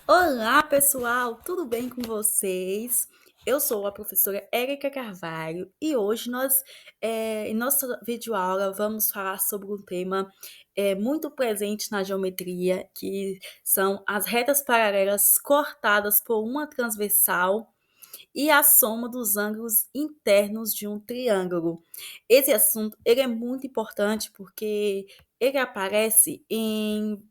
Olá, pessoal, tudo bem com vocês? Eu sou a professora Érica Carvalho e hoje em nossa videoaula, vamos falar sobre um tema muito presente na geometria, que são as retas paralelas cortadas por uma transversal e a soma dos ângulos internos de um triângulo. Esse assunto ele é muito importante porque ele aparece em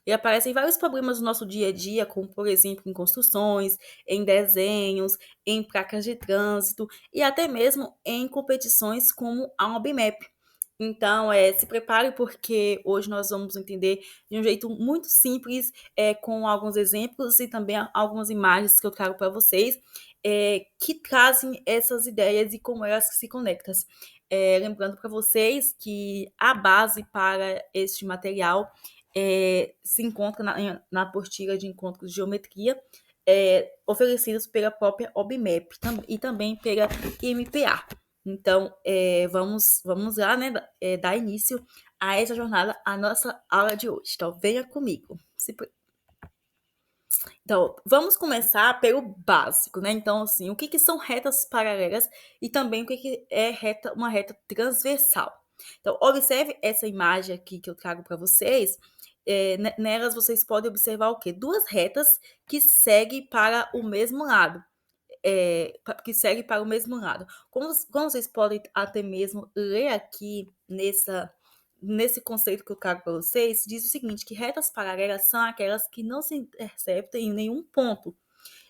e aparecem vários problemas no nosso dia a dia, como, por exemplo, em construções, em desenhos, em placas de trânsito e até mesmo em competições como a OBMAP. Então, se prepare porque hoje nós vamos entender de um jeito muito simples, com alguns exemplos e também algumas imagens que eu trago para vocês, que trazem essas ideias e como elas se conectam. Lembrando para vocês que a base para este material se encontra na apostila de encontros de geometria, oferecidos pela própria OBMAP e também pela IMPA. Então, vamos lá, né, dar início a essa jornada, a nossa aula de hoje. Então, venha comigo. Então, vamos começar pelo básico, né? Então, assim, o que são retas paralelas e também o que é uma reta transversal. Então, observe essa imagem aqui que eu trago para vocês. Nelas vocês podem observar o quê? Duas retas que seguem para o mesmo lado. Como vocês podem até mesmo ler aqui nesse conceito que eu trago para vocês, diz o seguinte, que retas paralelas são aquelas que não se interceptam em nenhum ponto.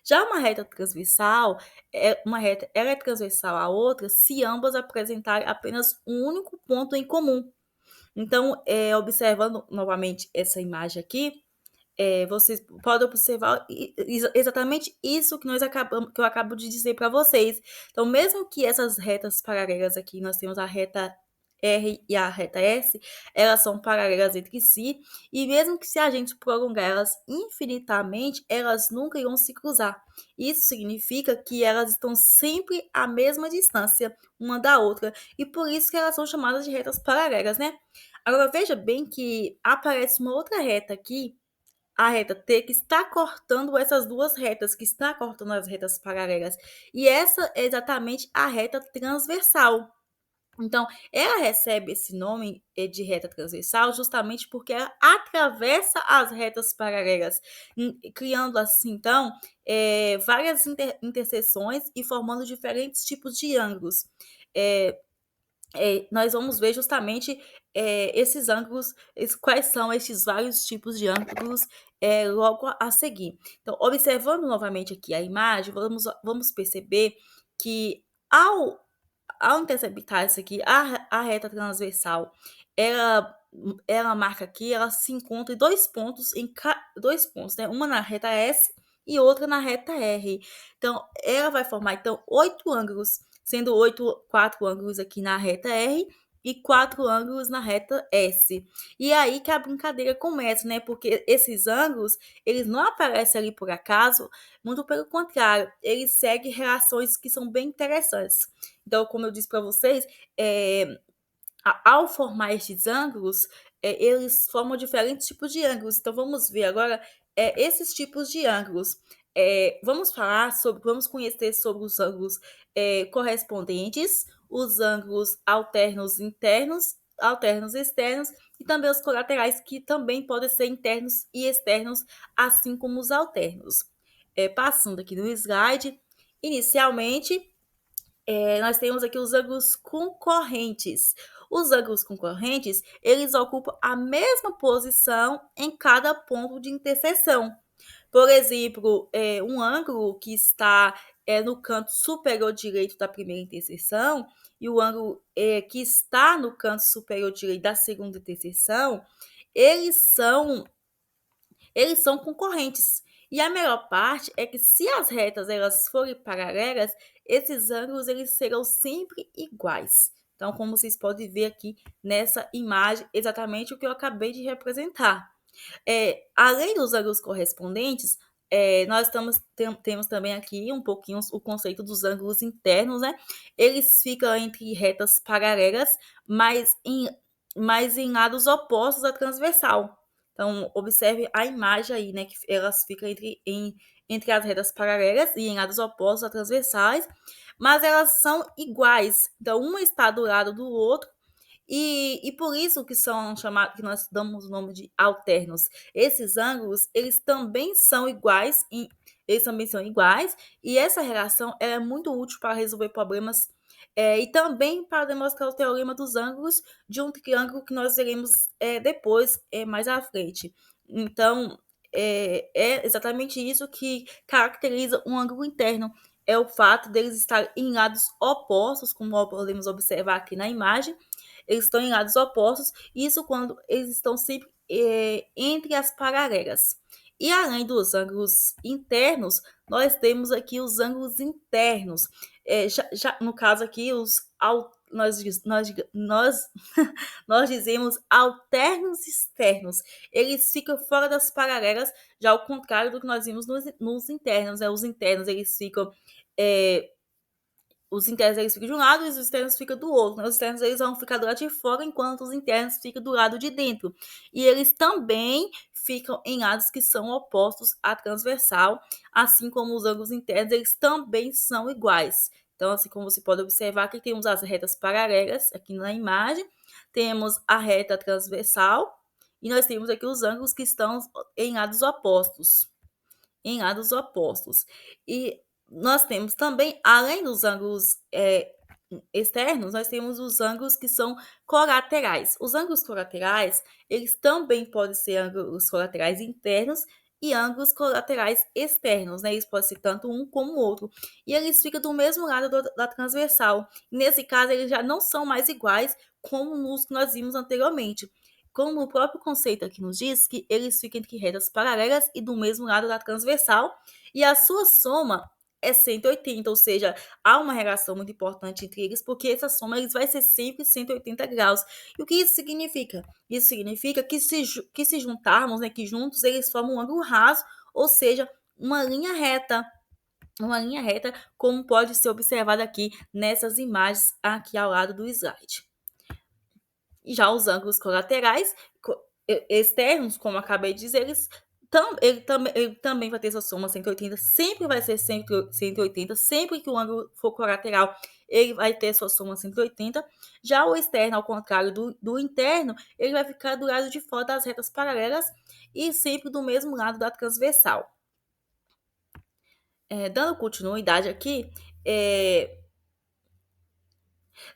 Já uma reta transversal, ela é transversal à outra se ambas apresentarem apenas um único ponto em comum. Então, observando novamente essa imagem aqui, vocês podem observar exatamente isso que eu acabo de dizer para vocês. Então, mesmo que essas retas paralelas aqui, nós temos a reta R e a reta S, elas são paralelas entre si, e mesmo que se a gente prolongar elas infinitamente, elas nunca irão se cruzar. Isso significa que elas estão sempre à mesma distância uma da outra, e por isso que elas são chamadas de retas paralelas, né? Agora, veja bem que aparece uma outra reta aqui, a reta T, que está cortando essas duas retas, que está cortando as retas paralelas. E essa é exatamente a reta transversal. Então, ela recebe esse nome de reta transversal justamente porque ela atravessa as retas paralelas, criando assim, então, várias interseções e formando diferentes tipos de ângulos. É, nós vamos ver justamente esses ângulos, quais são esses vários tipos de ângulos logo a seguir. Então, observando novamente aqui a imagem, vamos perceber que ao interceptar isso aqui, a reta transversal, ela, ela marca aqui, ela se encontra em dois pontos, né? Uma na reta S e outra na reta R. Então, ela vai formar então 8 ângulos, sendo 4 ângulos aqui na reta R e 4 ângulos na reta S. E é aí que a brincadeira começa, né? Porque esses ângulos, eles não aparecem ali por acaso, muito pelo contrário, eles seguem relações que são bem interessantes. Então, como eu disse para vocês, ao formar estes ângulos, eles formam diferentes tipos de ângulos. Então, vamos ver agora esses tipos de ângulos. Vamos conhecer sobre os ângulos correspondentes, os ângulos alternos internos, alternos externos e também os colaterais, que também podem ser internos e externos, assim como os alternos. Passando aqui no slide, inicialmente, nós temos aqui os ângulos concorrentes. Os ângulos concorrentes, eles ocupam a mesma posição em cada ponto de interseção. Por exemplo, um ângulo que está no canto superior direito da primeira interseção e o ângulo que está no canto superior direito da segunda interseção, eles são concorrentes. E a melhor parte é que se as retas elas forem paralelas, esses ângulos eles serão sempre iguais. Então, como vocês podem ver aqui nessa imagem, exatamente o que eu acabei de representar. Além dos ângulos correspondentes, nós temos também aqui um pouquinho o conceito dos ângulos internos, né? Eles ficam entre retas paralelas, mas em lados opostos à transversal. Então, observe a imagem aí, né, que elas ficam entre as retas paralelas e em lados opostos a transversais, mas elas são iguais. Então, uma está do lado do outro e por isso que são chamados, que nós damos o nome de alternos. Esses ângulos, eles também são iguais, e essa relação é muito útil para resolver problemas e também para demonstrar o teorema dos ângulos de um triângulo que nós veremos depois, mais à frente. Então, é exatamente isso que caracteriza um ângulo interno. É o fato deles estarem em lados opostos, como podemos observar aqui na imagem, eles estão em lados opostos, isso quando eles estão sempre entre as paralelas. E além dos ângulos internos, nós temos aqui os ângulos internos. No caso aqui, nós dizemos alternos externos. Eles ficam fora das paralelas, já ao contrário do que nós vimos nos internos. Os internos eles ficam os internos eles ficam de um lado e os externos ficam do outro. Os externos eles vão ficar do lado de fora, enquanto os internos ficam do lado de dentro. E eles também ficam em lados que são opostos à transversal, assim como os ângulos internos, eles também são iguais. Então, assim como você pode observar, aqui temos as retas paralelas, aqui na imagem, temos a reta transversal, e nós temos aqui os ângulos que estão em lados opostos. Em lados opostos. E nós temos também, além dos ângulos externos, nós temos os ângulos que são colaterais. Os ângulos colaterais, eles também podem ser ângulos colaterais internos e ângulos colaterais externos, né? Eles podem ser tanto um como o outro. E eles ficam do mesmo lado da transversal. Nesse caso, eles já não são mais iguais como nos que nós vimos anteriormente. Como o próprio conceito aqui nos diz, que eles ficam entre retas paralelas e do mesmo lado da transversal, e a sua soma é 180, ou seja, há uma relação muito importante entre eles, porque essa soma eles vai ser sempre 180 graus. E o que isso significa? Isso significa que se juntarmos, né, que juntos eles formam um ângulo raso, ou seja, uma linha reta. Uma linha reta, como pode ser observado aqui nessas imagens aqui ao lado do slide. E já os ângulos colaterais externos, como acabei de dizer, ele também vai ter sua soma 180, sempre vai ser 180, sempre que o ângulo for colateral, ele vai ter sua soma 180. Já o externo, ao contrário do interno, ele vai ficar do lado de fora das retas paralelas e sempre do mesmo lado da transversal. Dando continuidade aqui,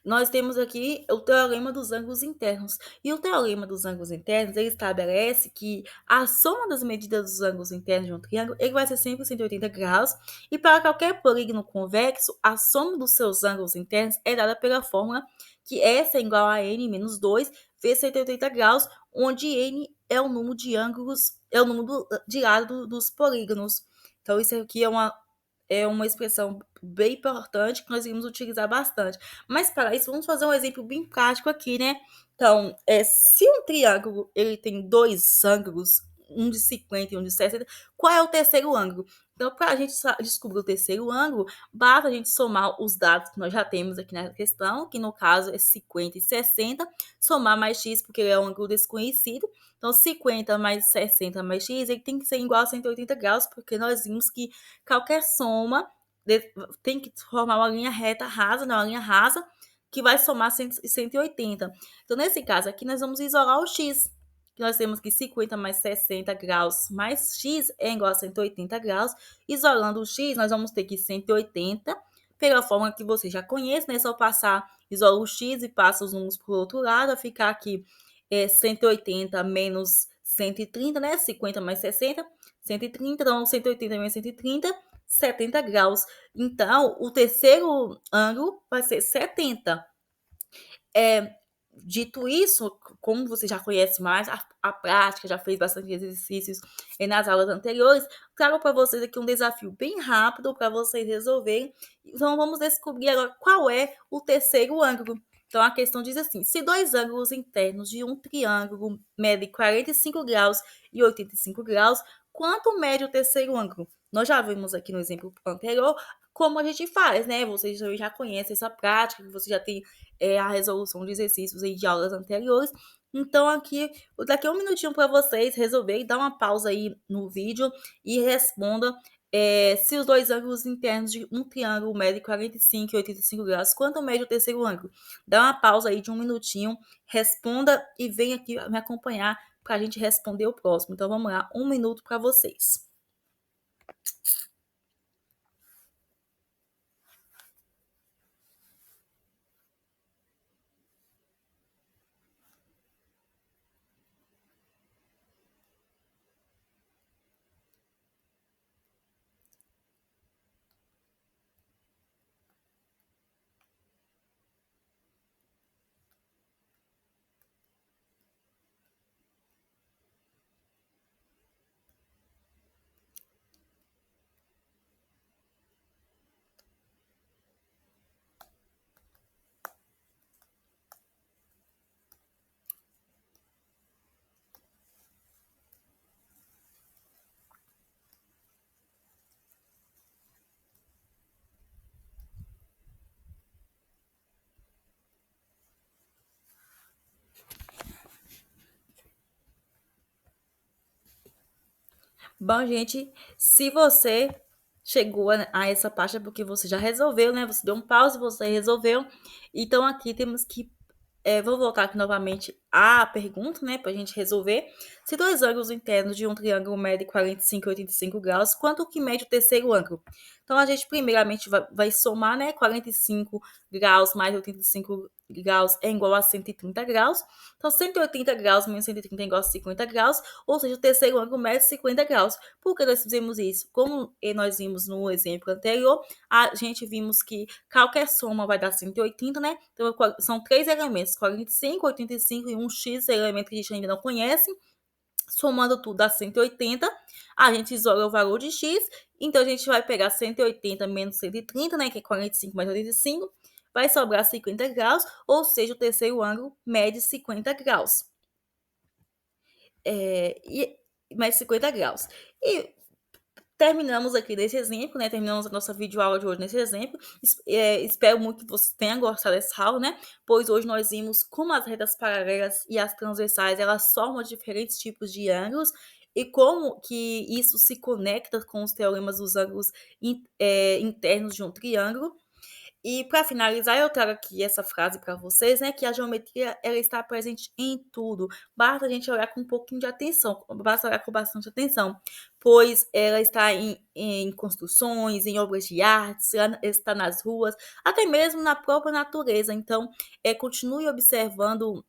nós temos aqui o teorema dos ângulos internos. E o teorema dos ângulos internos, ele estabelece que a soma das medidas dos ângulos internos de um triângulo, ele vai ser sempre 180 graus. E para qualquer polígono convexo, a soma dos seus ângulos internos é dada pela fórmula que S é igual a N menos 2 vezes 180 graus, onde N é o número de ângulos, é o número de lado dos polígonos. Então, isso aqui é uma expressão bem importante que nós iremos utilizar bastante. Mas para isso, vamos fazer um exemplo bem prático aqui, né? Então, se um triângulo ele tem dois ângulos, um de 50 e um de 60, qual é o terceiro ângulo? Então, para a gente descobrir o terceiro ângulo, basta a gente somar os dados que nós já temos aqui na questão, que no caso é 50 e 60, somar mais x, porque ele é um ângulo desconhecido. Então, 50 mais 60 mais x, ele tem que ser igual a 180 graus, porque nós vimos que qualquer soma tem que formar uma linha reta rasa, não, uma linha rasa, que vai somar 180. Então, nesse caso aqui, nós vamos isolar o x. Nós temos que 50 mais 60 graus mais x é igual a 180 graus. Isolando o x, nós vamos ter que 180, pela fórmula que você já conhece, né? Só passar, isola o x e passa os números para o outro lado, vai ficar aqui 180 menos 130, né? 50 mais 60, 130, então 180 menos 130, 70 graus. Então, o terceiro ângulo vai ser 70. Dito isso, como você já conhece mais a prática, já fez bastante exercícios nas aulas anteriores, trago para vocês aqui um desafio bem rápido para vocês resolverem. Então, vamos descobrir agora qual é o terceiro ângulo. Então, a questão diz assim: se dois ângulos internos de um triângulo medem 45 graus e 85 graus, quanto mede o terceiro ângulo? Nós já vimos aqui no exemplo anterior como a gente faz, né? Vocês já conhecem essa prática, você já tem a resolução de exercícios de aulas anteriores. Então aqui, daqui a um minutinho para vocês resolverem, dá uma pausa aí no vídeo e responda se os dois ângulos internos de um triângulo medem 45 e 85 graus, quanto mede o terceiro ângulo? Dá uma pausa aí de um minutinho, responda e vem aqui me acompanhar para a gente responder o próximo. Então vamos lá, um minuto para vocês. Bom, gente, se você chegou a essa parte é porque você já resolveu, né? Você deu um pause, você resolveu. Então aqui temos que vou voltar aqui novamente à pergunta, né, para a gente resolver. Se dois ângulos internos de um triângulo medem 45 e 85 graus, quanto que mede o terceiro ângulo? Então, a gente primeiramente vai somar, né, 45 graus mais 85 graus é igual a 130 graus. Então, 180 graus menos 130 é igual a 50 graus, ou seja, o terceiro ângulo mede 50 graus. Por que nós fizemos isso? Como nós vimos no exemplo anterior, a gente vimos que qualquer soma vai dar 180, né? Então, são três elementos, 45, 85 e um x, elemento que a gente ainda não conhece. Somando tudo dá 180. A gente isola o valor de x. Então, a gente vai pegar 180 menos 130, né? Que é 45 mais 85. Vai sobrar 50 graus, ou seja, o terceiro ângulo mede 50 graus. Mais 50 graus. E terminamos aqui desse exemplo, né? Terminamos a nossa videoaula de hoje nesse exemplo. Espero muito que você tenha gostado dessa aula, né? Pois hoje nós vimos como as retas paralelas e as transversais, elas formam diferentes tipos de ângulos e como que isso se conecta com os teoremas dos ângulos internos de um triângulo. E para finalizar, eu trago aqui essa frase para vocês, né? Que a geometria ela está presente em tudo. Basta a gente olhar com um pouquinho de atenção, basta olhar com bastante atenção, pois ela está em construções, em obras de arte, está nas ruas, até mesmo na própria natureza. Então, continue observando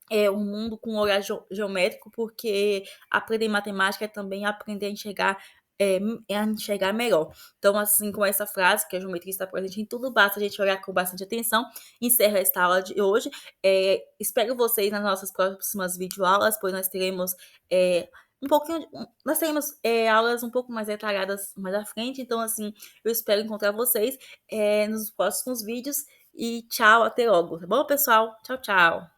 o mundo com um olhar geométrico, porque aprender matemática é também aprender a enxergar melhor. Então, assim, com essa frase, que a geometria está presente em tudo, basta a gente olhar com bastante atenção. Encerra esta aula de hoje. Espero vocês nas nossas próximas videoaulas, pois nós teremos nós teremos aulas um pouco mais detalhadas mais à frente. Então, assim, eu espero encontrar vocês nos próximos vídeos. E tchau, até logo, tá bom, pessoal? Tchau, tchau.